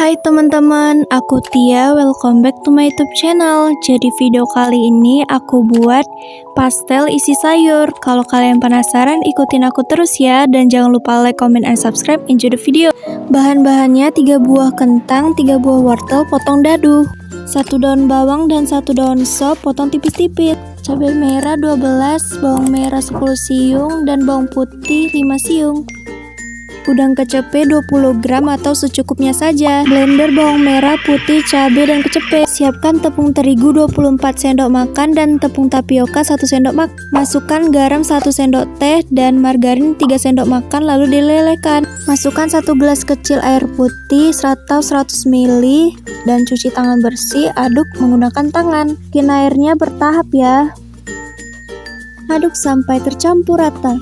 Hai teman-teman, aku Tia, welcome back to my YouTube channel. Jadi video kali ini aku buat pastel isi sayur. Kalau kalian penasaran, ikutin aku terus ya. Dan jangan lupa like, comment, and subscribe, enjoy the video. Bahan-bahannya 3 buah kentang, 3 buah wortel potong dadu, 1 daun bawang dan 1 daun sop potong tipis-tipis, cabai merah 12, bawang merah 10 siung, dan bawang putih 5 siung. Udang kecepe 20 gram atau secukupnya saja. Blender bawang merah, putih, cabai, dan kecepe. Siapkan tepung terigu 24 sendok makan dan tepung tapioka 1 sendok makan. Masukkan garam 1 sendok teh dan margarin 3 sendok makan lalu dilelehkan. Masukkan 1 gelas kecil air putih atau 100 ml dan cuci tangan bersih. Aduk menggunakan tangan. Bikin airnya bertahap ya. Aduk sampai tercampur rata.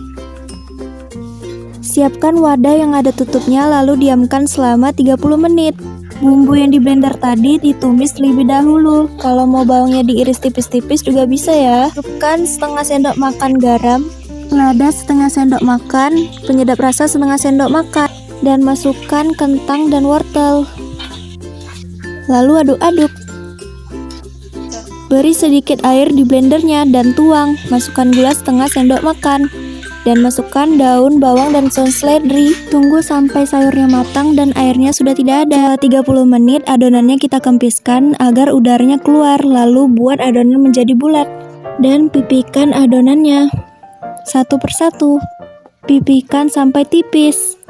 Siapkan wadah yang ada tutupnya lalu diamkan selama 30 menit. Bumbu yang di blender tadi ditumis terlebih dahulu. Kalau mau bawangnya diiris tipis-tipis juga bisa ya. Masukkan setengah sendok makan garam, lada setengah sendok makan, penyedap rasa setengah sendok makan, dan masukkan kentang dan wortel. Lalu aduk-aduk. Beri sedikit air di blendernya dan tuang. Masukkan gula setengah sendok makan. Dan masukkan daun bawang dan saus seledri. Tunggu sampai sayurnya matang dan airnya sudah tidak ada. 30 menit adonannya kita kempiskan agar udaranya keluar. Lalu buat adonan menjadi bulat. Dan pipihkan adonannya satu persatu. Pipihkan sampai tipis.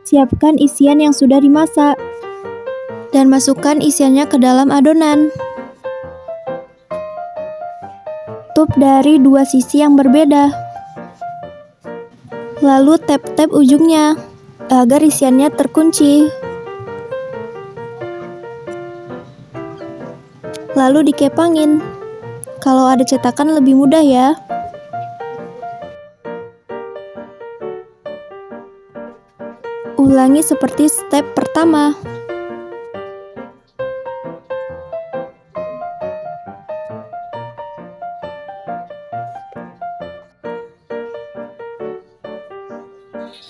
Siapkan isian yang sudah dimasak. Dan masukkan isiannya ke dalam adonan. Tutup dari 2 sisi yang berbeda. Lalu tap-tap ujungnya agar isiannya terkunci. Lalu dikepangin. Kalau ada cetakan lebih mudah ya. Ulangi seperti step pertama.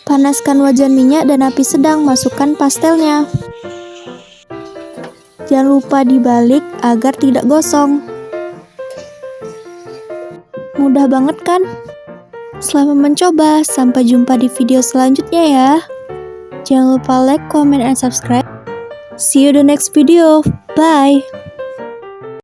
Panaskan wajan minyak dan api sedang, masukkan pastelnya. Jangan lupa dibalik agar tidak gosong. Mudah banget kan? Selamat mencoba, sampai jumpa di video selanjutnya ya. Jangan lupa like, comment, and subscribe. See you the next video. Bye.